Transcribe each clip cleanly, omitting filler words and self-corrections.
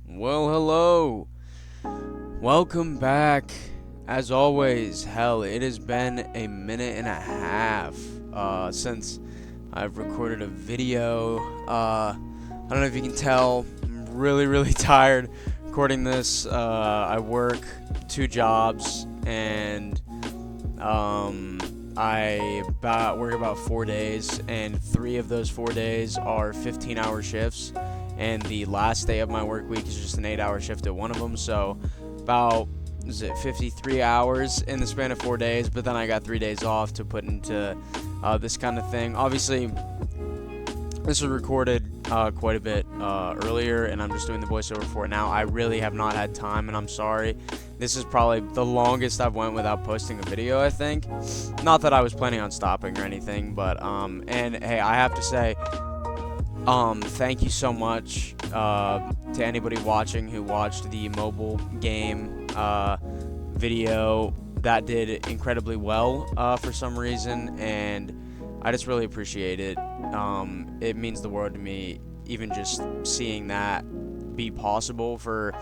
Well, hello. Welcome back. As always, hell, it has been a minute and a half since I've recorded a video. I don't know if you can tell, I'm really tired recording this. I work 2 jobs and I work about 4 days, and 3 of those 4 days are 15-hour shifts. And the last day of my work week is just an 8-hour shift at one of them, so about 53 hours in the span of 4 days. But then I got 3 days off to put into this kind of thing. Obviously, this was recorded quite a bit earlier, and I'm just doing the voiceover for it now. I really have not had time, and I'm sorry. This is probably the longest I've went without posting a video, I think. Not that I was planning on stopping or anything, but and hey, I have to say, thank you so much to anybody watching who watched the mobile game video. That did incredibly well for some reason, and I just really appreciate it. It means the world to me, even just seeing that be possible for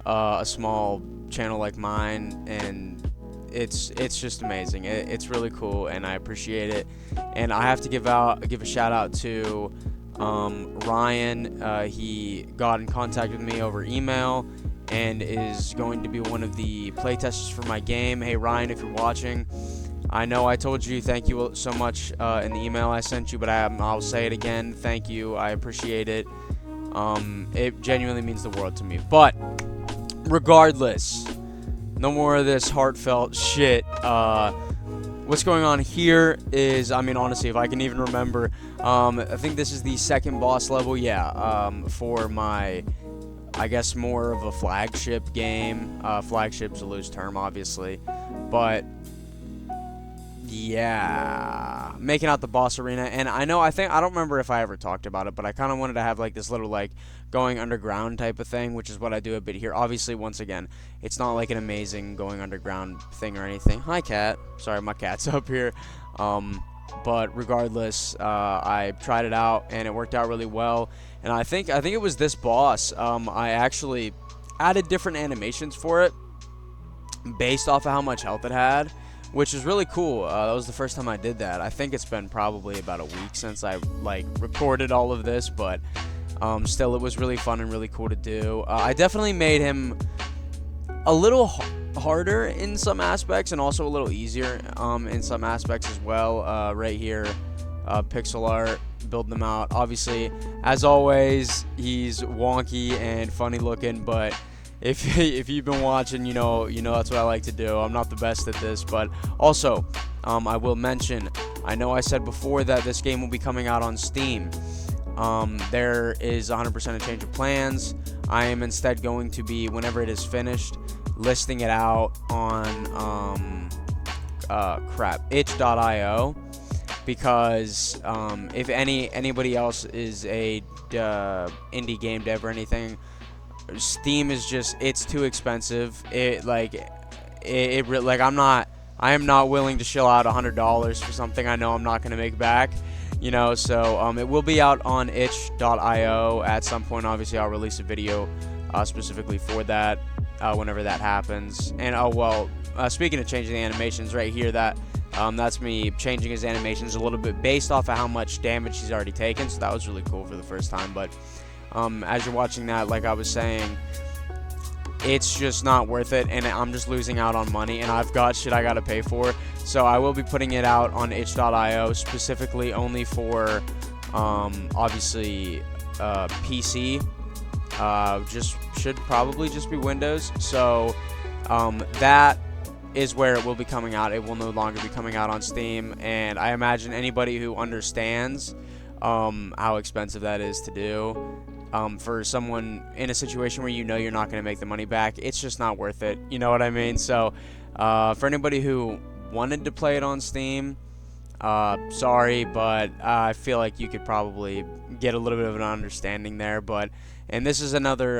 a small channel like mine, and it's just amazing. It's really cool, and I appreciate it. And I have to give a shout out to Ryan. He got in contact with me over email and is going to be one of the playtesters for my game. Hey Ryan, if you're watching, I know I told you thank you so much in the email I sent you, but I'll say it again. Thank you. I appreciate it. It genuinely means the world to me. But regardless, no more of this heartfelt shit. What's going on here is, I mean, honestly, if I can even remember, I think this is the second boss level, for my, I guess, more of a flagship game. Flagship's a loose term, obviously, but yeah, making out the boss arena. And I don't remember if I ever talked about it, but I kind of wanted to have like this little like going underground type of thing, which is what I do a bit here. Obviously, once again, it's not like an amazing going underground thing or anything. Hi cat. Sorry, my cat's up here. But regardless, I tried it out and it worked out really well. And I think it was this boss. I actually added different animations for it based off of how much health it had, which is really cool. That was the first time I did that. I think it's been probably about a week since I like recorded all of this, but still, it was really fun and really cool to do. I definitely made him a little harder in some aspects and also a little easier in some aspects as well. Right here, pixel art, building them out. Obviously, as always, he's wonky and funny looking, but if you've been watching, you know that's what I like to do. I'm not the best at this, but also, I will mention, I know I said before that this game will be coming out on Steam. There is 100% a change of plans. I am instead going to be, whenever it is finished, listing it out on itch.io, because if anybody else is a indie game dev or anything, Steam is just, it's too expensive. I am not willing to shell out $100 for something I know I'm not going to make back, so it will be out on itch.io at some point. Obviously, I'll release a video specifically for that whenever that happens. And speaking of changing the animations, right here, that's me changing his animations a little bit based off of how much damage he's already taken, so that was really cool for the first time. But as you're watching that, like I was saying, it's just not worth it, and I'm just losing out on money, and I've got shit I gotta pay for. So I will be putting it out on itch.io specifically only for obviously PC. Should probably just be Windows. So that is where it will be coming out. It will no longer be coming out on Steam, and I imagine anybody who understands how expensive that is to do, for someone in a situation where you're not going to make the money back, it's just not worth it. You know what I mean? So for anybody who wanted to play it on Steam, sorry, but I feel like you could probably get a little bit of an understanding there. And this is another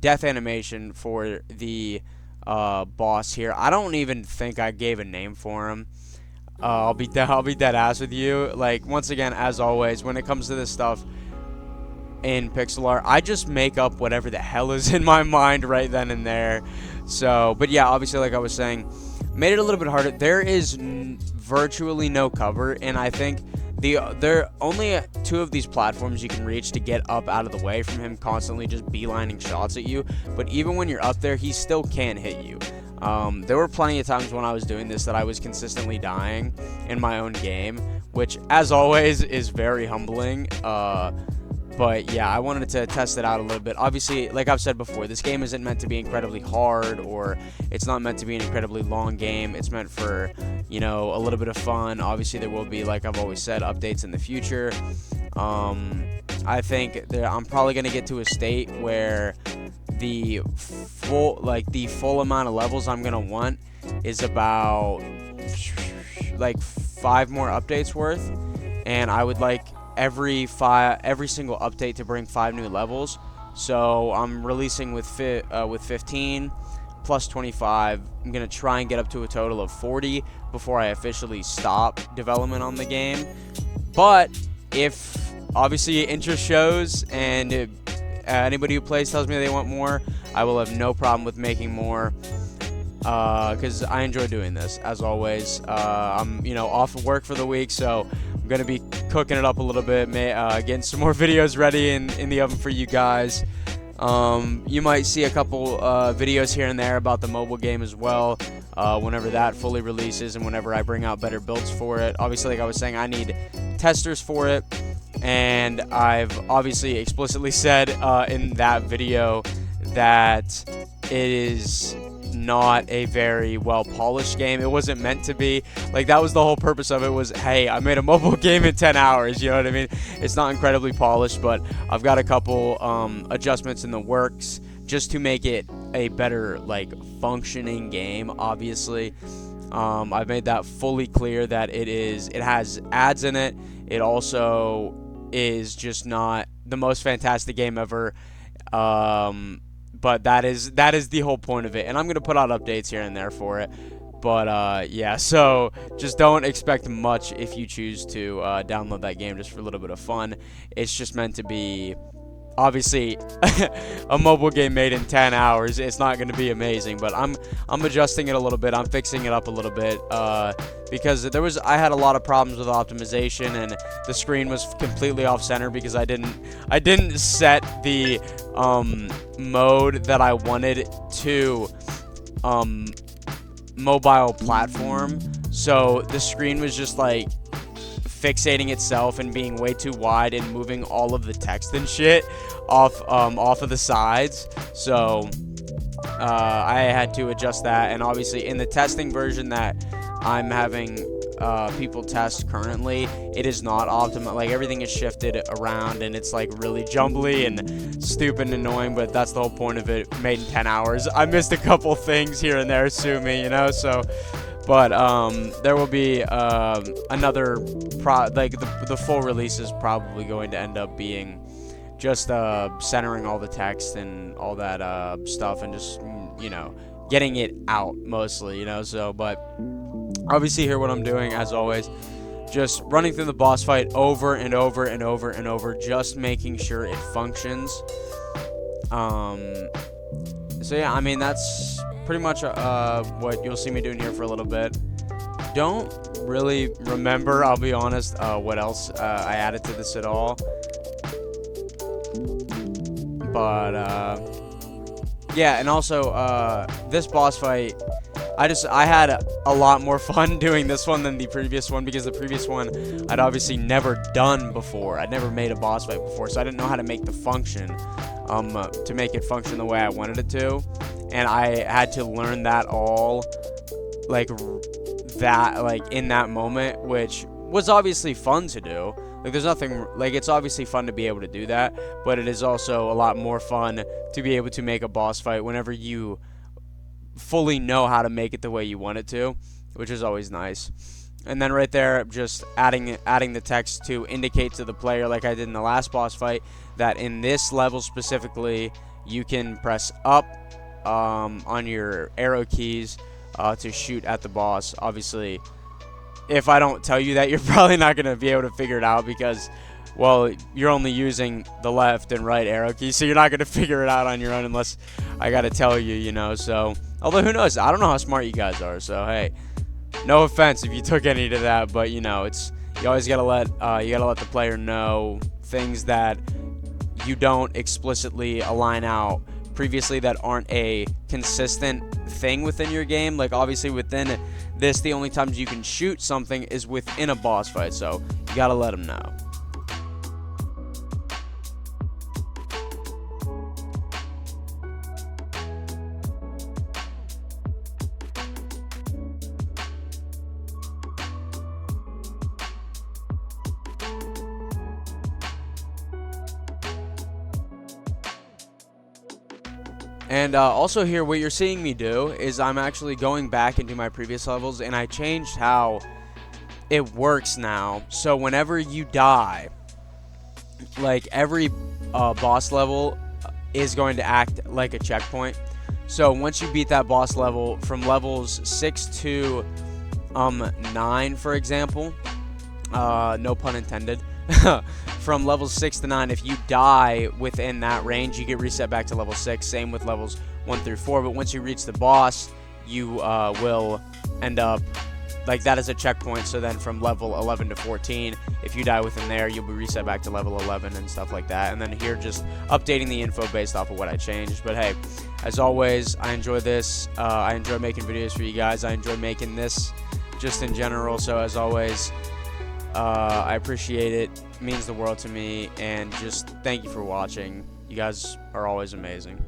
death animation for the boss here. I don't even think I gave a name for him. I'll be dead ass with you. Like, once again, as always, when it comes to this stuff, in pixel art. I just make up whatever the hell is in my mind right then and there. So, but yeah, obviously, like I was saying, made it a little bit harder. There is virtually no cover, and I think there are only 2 of these platforms you can reach to get up out of the way from him constantly just beelining shots at you. But even when you're up there, he still can't hit you. There were plenty of times when I was doing this that I was consistently dying in my own game, which, as always, is very humbling. But yeah, I wanted to test it out a little bit. Obviously, like I've said before, this game isn't meant to be incredibly hard, or it's not meant to be an incredibly long game. It's meant for, you know, a little bit of fun. Obviously, there will be, like I've always said, updates in the future. I think I'm probably going to get to a state where the full amount of levels I'm going to want is about like 5 more updates worth, and I would like every single update to bring 5 new levels. So I'm releasing with 15 plus 25. I'm gonna try and get up to a total of 40 before I officially stop development on the game. But if obviously interest shows and anybody who plays tells me they want more, I will have no problem with making more, because I enjoy doing this, as always. I'm, you know, off of work for the week, so I'm going to be cooking it up a little bit, getting some more videos ready in the oven for you guys. You might see a couple videos here and there about the mobile game as well, whenever that fully releases and whenever I bring out better builds for it. Obviously, like I was saying, I need testers for it, and I've obviously explicitly said in that video that it is not a very well polished game. It wasn't meant to be. Like, that was the whole purpose of it, was, hey, I made a mobile game in 10 hours, you know what I mean? It's not incredibly polished, but I've got a couple adjustments in the works just to make it a better, like, functioning game. Obviously, I've made that fully clear that it has ads in it. It also is just not the most fantastic game ever. But that is the whole point of it, and I'm gonna put out updates here and there for it. But yeah, so just don't expect much if you choose to download that game just for a little bit of fun. It's just meant to be, obviously, a mobile game made in 10 hours. It's not going to be amazing, but I'm adjusting it a little bit. I'm fixing it up a little bit because I had a lot of problems with optimization, and the screen was completely off center because I didn't set the mode that I wanted to mobile platform. So the screen was just like fixating itself and being way too wide and moving all of the text and shit off of the sides. So I had to adjust that, and obviously in the testing version that I'm having people test currently, it is not optimal. Like, everything is shifted around and it's like really jumbly and stupid and annoying, but that's the whole point of it. Made in 10 hours. I missed a couple things here and there, sue me, you know. So but there will be another the full release is probably going to end up being just centering all the text and all that stuff, and just, you know, getting it out mostly, you know. So, but obviously here what I'm doing, as always, just running through the boss fight over and over and over and over, just making sure it functions. So yeah, I mean, that's pretty much what you'll see me doing here for a little bit. Don't really remember, I'll be honest, what else I added to this at all. But yeah, and also this boss fight, I had a lot more fun doing this one than the previous one, because the previous one I'd obviously never done before. I'd never made a boss fight before, so I didn't know how to make the function, to make it function the way I wanted it to. And I had to learn that all, like, in that moment, which was obviously fun to do. Like, there's nothing, like, it's obviously fun to be able to do that, but it is also a lot more fun to be able to make a boss fight whenever you fully know how to make it the way you want it to, which is always nice. And then right there, just adding the text to indicate to the player, like I did in the last boss fight, that in this level specifically, you can press up on your arrow keys to shoot at the boss. Obviously, if I don't tell you that, you're probably not going to be able to figure it out because, well, you're only using the left and right arrow keys, so you're not going to figure it out on your own unless I got to tell you, you know. So, although who knows? I don't know how smart you guys are, so hey, no offense if you took any to that, but you know, you always got to let the player know things that you don't explicitly align out previously that aren't a consistent thing within your game. Like, obviously within this, the only times you can shoot something is within a boss fight, so you gotta let them know. And also here, what you're seeing me do is I'm actually going back into my previous levels, and I changed how it works now. So whenever you die, like every boss level is going to act like a checkpoint. So once you beat that boss level from levels 6 to 9, for example, no pun intended, from levels 6 to 9, if you die within that range, you get reset back to level 6. Same with levels 1 through 4. But once you reach the boss, you will end up like that as a checkpoint. So then from level 11 to 14, if you die within there, you'll be reset back to level 11 and stuff like that. And then here, just updating the info based off of what I changed. But hey, as always, I enjoy this. I enjoy making videos for you guys. I enjoy making this just in general. So as always, I appreciate it. It means the world to me, and just thank you for watching. You guys are always amazing.